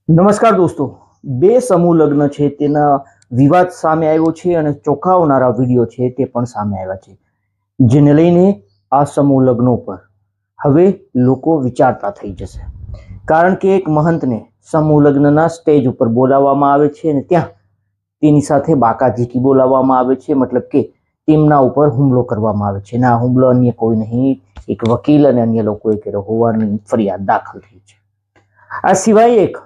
નમસ્કાર દોસ્તો, બે સમૂહ લગ્ન છે તેના વિવાદ સામે આવ્યો છે અને ચોંકાવનારા વિડીયો છે તે પણ સામે આવ્યા છે, જેને લઈને આ સમૂહ લગ્નો પર હવે લોકો વિચારતા થઈ જશે. કારણ કે એક મહંતને સમૂહ લગ્નના સ્ટેજ ઉપર બોલાવવામાં આવે છે અને ત્યાં તેની સાથે બાકાઝીકી બોલાવવામાં આવે છે, મતલબ કે તેમના ઉપર હુમલો કરવામાં આવે છે અને આ હુમલો અન્ય કોઈ નહીં, એક વકીલ અને અન્ય લોકોએ કર્યો હોવાની ફરિયાદ દાખલ થઈ છે. આ સિવાય એક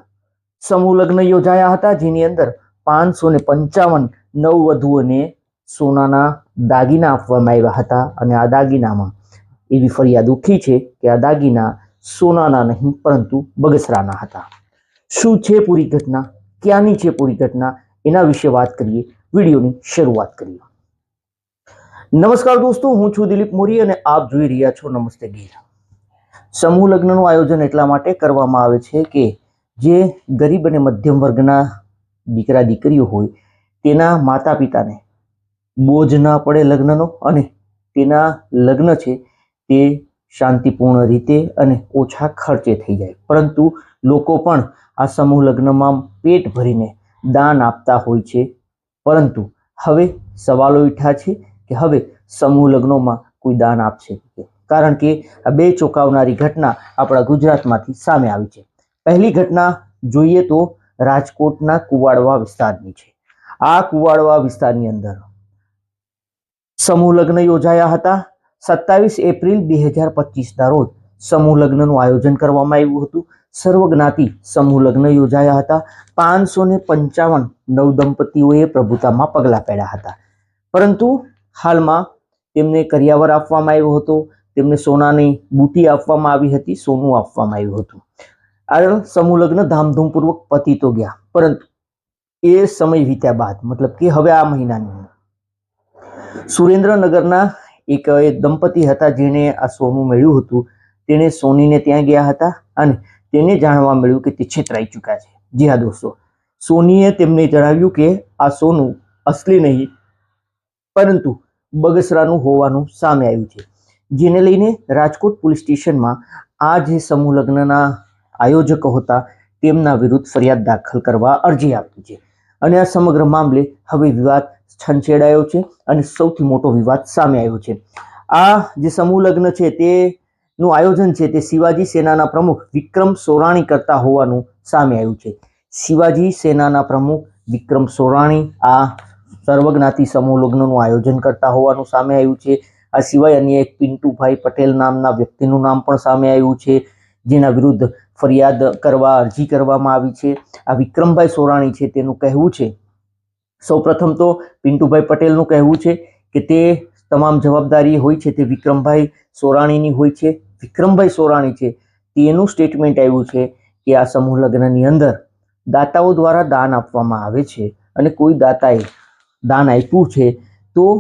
સમૂહ લગ્ન યોજાયા હતા જેની અંદર 555 નવવધુઓને સોનાના દાગીના આપવામાં આવ્યા હતા અને આ દાગીનામાં એવી ફરિયાદ ઉઠી છે કે આ દાગીના સોનાના નહીં પરંતુ બગસરાના હતા. શું છે પૂરી ઘટના, ક્યાંની છે પૂરી ઘટના, એના વિશે વાત કરીએ. વિડીયોની શરૂઆત કરીએ. નમસ્કાર દોસ્તો, હું છું દિલીપ મોરી અને આપ જોઈ રહ્યા છો નમસ્તે ગીર. સમૂહ લગ્નનું આયોજન એટલા માટે કરવામાં આવે છે કે જે ગરીબ અને મધ્યમ વર્ગના દીકરા દીકરીઓ હોય તેના માતા પિતાને બોજ ના પડે લગ્નનો અને તેના લગ્ન છે તે શાંતિપૂર્ણ રીતે અને ઓછા ખર્ચે થઈ જાય. પરંતુ લોકો પણ આ સમૂહ લગ્નમાં પેટ ભરીને દાન આપતા હોય છે. પરંતુ હવે સવાલો ઉઠ્યા છે કે હવે સમૂહ લગ્નોમાં કોઈ દાન આપશે, કારણ કે આ બે ચોંકાવનારી ઘટના આપણા ગુજરાતમાંથી સામે આવી છે. પહેલી ઘટના જોઈએ તો રાજકોટના કુવાડવા વિસ્તારની છે. આ કુવાડવા વિસ્તારની અંદર સમૂહ લગ્ન યોજાયા હતા. 27 એપ્રિલ 2025ના રોજ સમૂહ લગ્નનું આયોજન કરવામાં આવ્યું હતું. સર્વજ્ઞાતિ સમૂહ લગ્ન યોજાયા હતા. 555 નવદંપતીઓએ પ્રભુતામાં પગલાં પાડ્યા હતા. પરંતુ હાલમાં તેમને કરિયાવર આપવામાં આવ્યો હતો, તેમને સોનાની બુટી આપવામાં આવી હતી, સોનું આપવામાં આવ્યું હતું. આ સમૂહ લગ્ન ધામધૂમપૂર્વક પતી તો ગયા, પરંતુ એ સમય વીત્યા બાદ, મતલબ કે હવે આ મહિનાની અંદર સુરેન્દ્રનગરના એક દંપતી હતા જેને આ સોનું મળ્યું હતું. તેણે સોનીને ત્યાં ગયા હતા અને તેને જાણવા મળ્યું કે તે છેતરાઈ ચૂક્યા છે. જી હા દોસ્તો, સોનીએ તેમને જણાવ્યું કે આ સોનું અસલી નહીં પરંતુ બગસરાનું હોવાનું સામે આવ્યું છે, જેને લઈને રાજકોટ પોલીસ સ્ટેશનમાં આ જે સમૂહ લગ્નના આયોજકો હતા તેમના વિરુદ્ધ ફરિયાદ દાખલ કરવા અરજી આપી છે અને આ સમગ્ર મામલે હવે વિવાદ છંછેડાયો છે અને સૌથી મોટો વિવાદ સામે આવ્યો છે. આ જે સમૂહ લગ્ન છે તેનું આયોજન છે તે શિવાજી સેનાના પ્રમુખ વિક્રમ સોરાણી કરતા હોવાનું સામે આવ્યું છે. શિવાજી સેનાના પ્રમુખ વિક્રમ સોરાણી આ સર્વજ્ઞાતિ સમૂહ લગ્નનું આયોજન કરતા હોવાનું સામે આવ્યું છે. આ સિવાય અન્ય એક પિન્ટુભાઈ પટેલ નામના વ્યક્તિનું નામ પણ સામે આવ્યું છે, જેના વિરુદ્ધ ફરિયાદ કરવા અરજી કરવામાં આવી છે. આ વિક્રમભાઈ સોરાણી છે તેનું કહેવું છે, સૌપ્રથમ તો પિન્ટુભાઈ પટેલનું કહેવું છે કે તે તમામ જવાબદારી હોય છે તે વિક્રમભાઈ સોરાણીની હોય છે. વિક્રમભાઈ સોરાણી છે તેનું સ્ટેટમેન્ટ આવ્યું છે કે આ સમૂહ લગ્નની અંદર દાતાઓ દ્વારા દાન આપવામાં આવે છે અને કોઈ દાતાએ દાન આપ્યું છે તો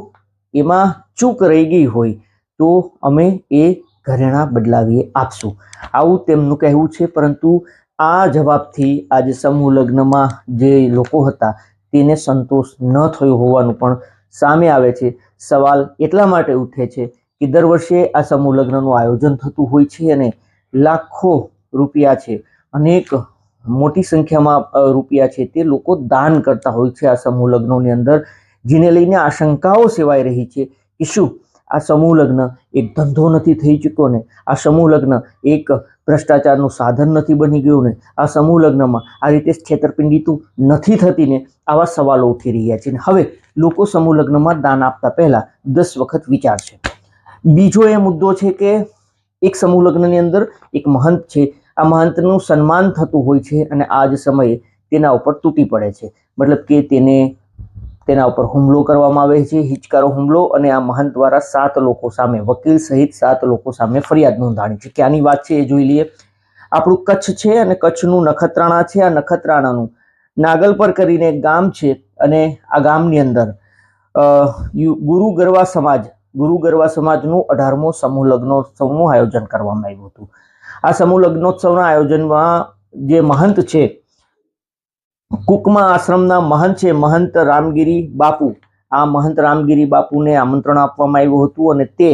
એમાં ચૂક રહી ગઈ હોય તો અમે એ ઘરેણા બદલાવીએ આપશું, આવું તેમનું કહેવું છે. પરંતુ આ જવાબથી આજે સમૂહ લગ્નમાં જે લોકો હતા તેને સંતોષ ન થયો હોવાનું પણ સામે આવે છે. સવાલ એટલા માટે ઉઠે છે કે દર વર્ષે આ સમૂહ લગ્નનું આયોજન થતું હોય છે અને લાખો રૂપિયા છે, અનેક મોટી સંખ્યામાં રૂપિયા છે તે લોકો દાન કરતા હોય છે આ સમૂહ લગ્નોની અંદર, જેને લઈને આશંકાઓ સેવાઈ રહી છે કે શું આ સમૂહ લગ્ન એક ધંધો નથી થઈ ચૂક્યો ને, આ સમૂહ લગ્ન એક ભ્રષ્ટાચારનું સાધન નથી બની ગયું ને, આ સમૂહ લગ્નમાં આ રીતે છેતરપિંડી તો નથી થતી ને, આવા સવાલો ઉઠી રહ્યા છે. હવે લોકો સમૂહ લગ્નમાં દાન આપતા પહેલા 10 વખત વિચારશે. બીજો એ મુદ્દો છે કે એક સમૂહ લગ્નની અંદર એક મહંત છે, આ મહંતનું સન્માન થતું હોય છે અને આ જ સમયે તેના ઉપર તૂટી પડે છે, મતલબ કે તેના ઉપર હુમલો કરવામાં આવે છે, હિચકારો હુમલો, અને આ મહંત દ્વારા 7 લોકો સામે, વકીલ સહિત 7 લોકો સામે ફરિયાદ નોંધાણી છે. ક્યાંની વાત છે એ જોઈ લઈએ. આપણું કચ્છ છે અને કચ્છનું નખત્રાણા છે. આ નખત્રાણાનું નાગલપર કરીને એક ગામ છે અને આ ગામની અંદર ગુરુ ગરવા સમાજનું 18મો સમૂહ લગ્નોત્સવનું આયોજન કરવામાં આવ્યું હતું. આ સમૂહ લગ્નોત્સવના આયોજનમાં જે મહંત છે, કુકમા આશ્રમના મહંત છે, મહંત રામગીરી બાપુ, આ મહંત રામગીરી બાપુને આમંત્રણ આપવામાં આવ્યું હતું અને તે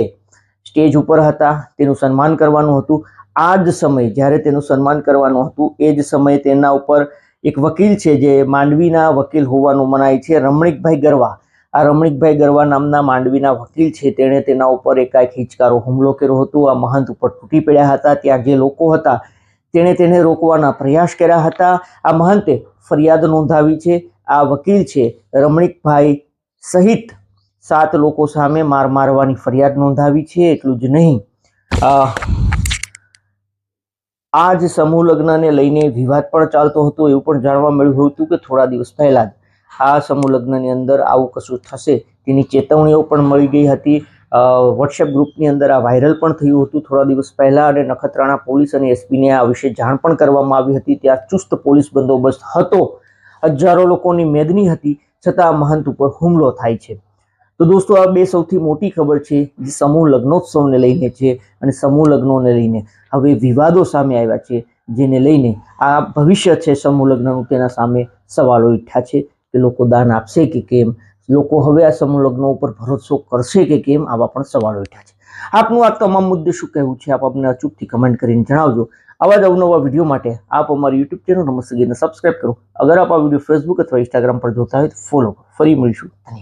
સ્ટેજ ઉપર હતા, તેનું સન્માન કરવાનું હતું. આ જ સમયે જ્યારે તેનું સન્માન કરવાનું હતું એ જ સમયે તેના ઉપર એક વકીલ છે જે માંડવીના વકીલ હોવાનું મનાય છે, રમણીકભાઈ ગરવા. આ રમણીકભાઈ ગરવા નામના માંડવીના વકીલ છે, તેણે તેના ઉપર એકાએક હિચકારો હુમલો કર્યો હતો. આ મહંત ઉપર તૂટી પડ્યા હતા. ત્યાં જે લોકો હતા તેણે તેને રોકવાના પ્રયાસ કર્યા હતા. આ મહંતે ફરિયાદ નોંધાવી છે. આ વકીલ છે રમણીકભાઈ સહિત 7 લોકો સામે મારવાની ફરિયાદ નોંધાવી છે. એટલું જ નહીં, આ જ સમૂહ લગ્નને લઈને વિવાદ પણ ચાલતો હતો. એવું પણ જાણવા મળ્યું હતું કે થોડા દિવસ પહેલા જ આ સમૂહ લગ્નની અંદર આવું કશું થશે તેની ચેતવણીઓ પણ મળી ગઈ હતી. વોટ્સએપ ગ્રુપની અંદર આ વાયરલ પણ થયું હતું થોડા દિવસ પહેલા, અને નખત્રાણા પોલીસ અને એસપીને આ વિશે જાણ પણ કરવામાં આવી હતી. ત્યાં ચુસ્ત પોલીસ બંદોબસ્ત હતો, હજારો લોકોની મેદની હતી, છતાં મહંત ઉપર હુમલો થાય છે. તો દોસ્તો, આ 2 સૌથી મોટી ખબર છે જે સમૂહ લગ્નોત્સવને લઈને છે. અને સમૂહ લગ્નોને લઈને હવે વિવાદો સામે આવ્યા છે, જેને લઈને આ ભવિષ્ય છે સમૂહ લગ્નનું, તેના સામે સવાલો ઉઠ્યા છે કે લોકો દાન આપશે કે કેમ, લોકો હવે આ સમૂહ લગ્નો ઉપર ભરોસો કરશે કે કેમ, આવા પણ સવાલો ઉઠ્યા છે. આપનું આ તમામ મુદ્દે શું કહેવું છે, આપ અમને અચૂકથી કમેન્ટ કરીને જણાવજો. આવા જ અવનવા વિડીયો માટે આપ અમારી યુટ્યુબ ચેનલ નમસ્તે સબસ્ક્રાઈબ કરો. અગર આપ આ વિડીયો ફેસબુક અથવા ઇન્સ્ટાગ્રામ પર જોતા હોય તો ફોલો કરો. ફરી મળીશું.